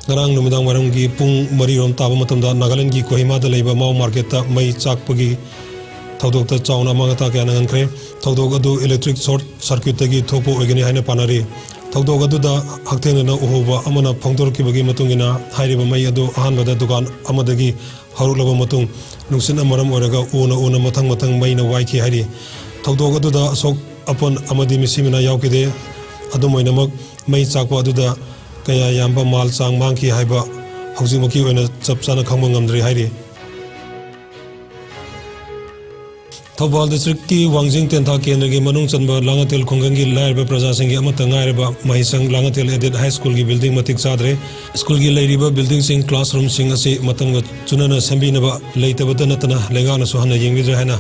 ngarang numidang waram gi pung mari rom taba matamda Nagaland gi Kohima da leiba mau market ta mai chakpagi thodok ta chauna mangata kya nangan kre thodok adu electric short circuit gi thopo ogani haina panari thodok adu da haktena na uhoba amana phongtor ki bagi matungina hairiba mai adu ahanbada dukan amadagi harulaba matung nungsin amaram oraga una matang mai na waiki hari thodok adu da asok upon amadi misimina yaukide adu moinamak mai chakpa adu da kaya yamba mal sang mangki haiba hausimaki oina chapchana khangma ngamdri hairi Thobal district ki Wangjing Tentha Kendra ki manung chanba Langatel Khunggang ki lairba praja sing ki amata ngairba Mahisang Langatel Edit High School ki building matik chadre school ki lairiba building sing classroom sing ase matamga chunana sambinaba leitabada natana lengana su hana yengvidra haina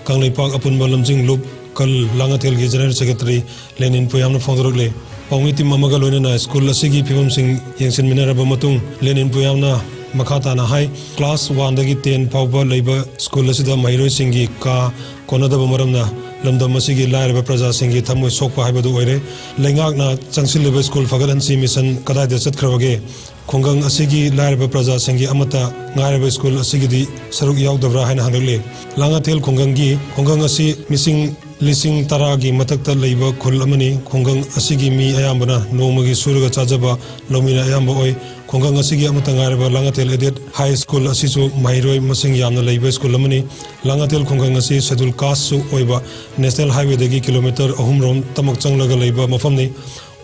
Kangleipak apunba lamjing loop kal Langatel ki general secretary Lenin Puyamna phongdorokle Pawngiti mamaga loinana school asigi phibam sing yengsin minaraba matung Lenin Puyamna Makata na hai class 1 dagi 10 phawba leiba school asida mahiroi singi ka konadaba maramna lamdam asigi lairba praja singi thamoi sokpa haibadu oire lengak na changsileba school fagalansi mission kadai da chatkhrawage khonggang asigi lairba praja singi amata ngairba school asigi di saruk yaudabra haina handle Langatel khonggang asi missing Lising taragi matakta leiba khul amani khonggang asigi mi ayambana nomagi suraga chajaba lomina ayamba oi khonggang asigi amata ngaraba Langatel Edit High School asisu mairoi masing yamna leiba school amani Langatel khonggang asi schedule caste su oiba national highway dagi kilometer 3 rom tamak changlaga leiba mafamni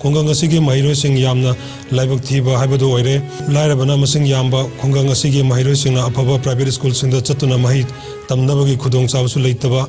khonggang asigi mairoi sing yamna laibak thiba haibadu oire lairabana masing yamba khonggang asigi mairoi singna afaba private school singda chatuna mahi tamnabagi khudong chabasu leitaba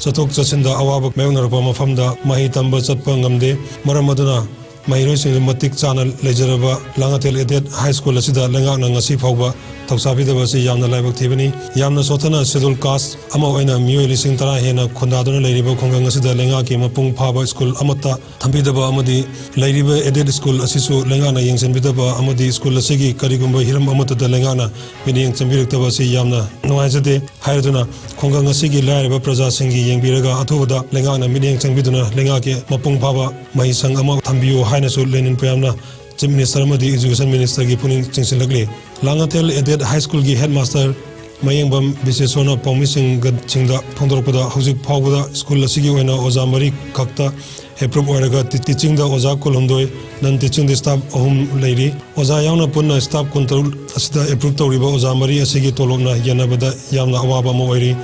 Chatok Chasinda Awabak Magnarpa Mafamda Mahi Tamba Chatpa Ngamde Maramaduna Mahiroi Sing Matik Chana Lejaraba Langatel Edit High School Asida Lengak na ngasi phawba Thausabidaba si yamna laibak thibani yamna sothana schedule caste ama oina mioi lising tara hena khondaduna leiriba khonggang asida lenga ki mapung phaba school amata thambidaba amadi leiriba Edit school asisu lenga na yengsenbidaba amadi school asigi karigumba hiram amata da lenga na miding chambiruktaba si yamna nuaijade haiduna khonggang asigi lairiba praja singi yengbiraga athubada lenga na miding changbiduna lenga ki mapung phaba mahisang ama thambiyo haina su Lenin Puyamna Chief Minister Madi Education Minister ki puning chingsilagli Langatel Edit High School ki headmaster Mayengbam Bisesona Pawmising gad chingda phongdorpada hojik phawbada school asigi oina oja mari khakta approve oiraga teaching da oja kolhomdoi non teaching the staff ahum leiri oja yauna punna staff control asida approve tawriba oja mari asigi tolokna yanabada yamna awaba mo oiri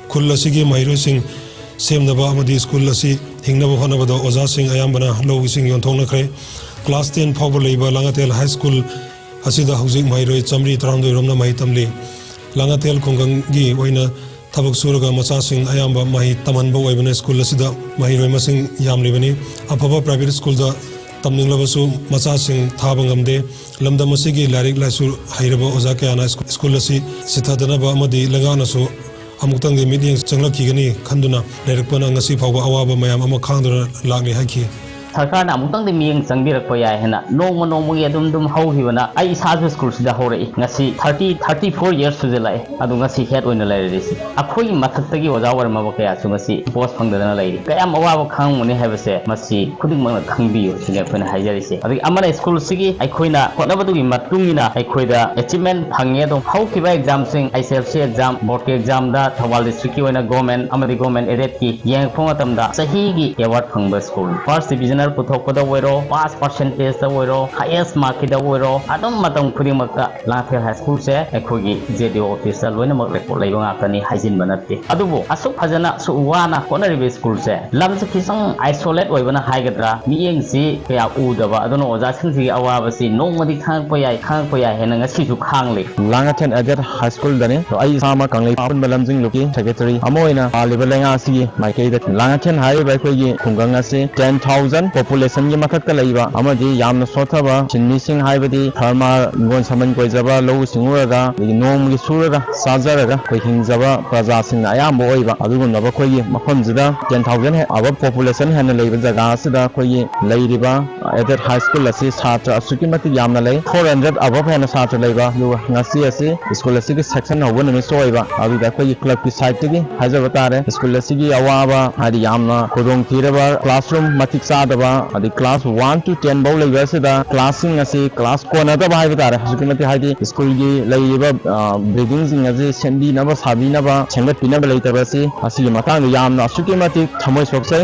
khul asigi mahiro sing semnaba amadi school asi hingnaba honabada oja sing ayambana low sing yonthongna khre Class 10 phawba leiba Langatel High School asida hojik mairoi chamri tarandoi romna mahi tamli Langatel khonggang gi oina thabak suraga macha sing ayamba mahi tamanba oibana school asida mahiroi masing yamlibani afaba private school da tamninglabasu macha sing thaba ngamde lamdam asigi larik laisu hairaba oja kayana school asi sithadanaba amadi lengana su amuktang de meeting changlakigani khanduna lerakpana ngasi phawba awaba mayam ama khangdura lagni haki सरकार अमुतंग मियंग चंगबिरक्पा याय हेना नोंगी अदुम हौहिबना आई Saju school सिदा होरई ngasi 34 years सुजलाय अदु ngasi head ओइन लाइरेसि अखोई मथक्तगी ओजावर मबकया सु ngasi post फंगदना लाइरि कयाम अवाब खांगमुने हाबसे मसी खुदिंग मंग खांगबियो सिने फना हाइजरिसि अदि अमना school सिगी आइखोइना होनबदुगी मतुंगिना आइखोइदा achievement fungi दो हौकिबा एग्जाम सिंग आईसीएलसी एग्जाम बोर्ड के एग्जाम दा थवाल डिस्ट्रिक्ट की ओइना गवर्नमेंट अमदि गवर्नमेंट एडेड की यांग फोंगतमदा सहीगी अवार्ड फंगबा स्कूल फर्स्ट डिविजन पुथोकदा ओइरो पास परसेंटेज दा ओइरो हाईएस्ट मार्क दा ओइरो अदम मतम खुदिमकता Langatel High School से एखोगी जेडी ऑफिसर लोइना मक रिपोर्ट लेबो गाकनी हाइजिन बनते अदुबो असुक फजना सुवाना कोनरिबे स्कूल से लमसे खिसंग आइसोलेट ओइबना हाइगद्रा मियेंग सि कया उदबा अदनो ओजा सिंगि अवाबसि नोंमदि खांगपया हेना ngasisu khangले Langatel Edit High School dane तो आई सामा कंगले पापन बलमजिंग लोकी सेक्रेटरी अमोइना आलिबा लेंगा सि माइकेदा Langatel हाई बाइखोगी खुंगंगा से 10,000 population की मथक्ता लैबा अमदि यामना सोथबा चिन्मिसिंग हाइबदि थर्मा गोन समन कोइजबा लो सिंगुरगा नोमगी सुरगा साजरगा कोइ हिंजबा प्रजा सिंग अयाम ओइबा अदुगुनबा कोइ मफमजिदा 10,000 अब population हेन लैबा जगा सिदा कोइ लैरिबा एडेड हाई स्कूल असी छात्र असुकी मति यामना लई 400 अबव हेन छात्र लेबा दुगा ngasi asi स्कूल असी की सेक्शन होबो नमि सोइबा अबि दा कोई क्लब की साइड तगी हाजब तारे स्कूल असी की अवाबा हादि यामना खुदोंग थीरबा क्लासरूम मतिक सादबा अदि क्लास 1 to 10 बौ लेबा सिदा क्लासिंग असी क्लास कोना दा बाहाय तारे असुकी मति हादि स्कूल की लेबा बिल्डिंग सिंग असी सेंदी नबा साबी नबा छंगत पिना लेतबा सि असि मतांग यामना असुकी मति थमोय सोक्सै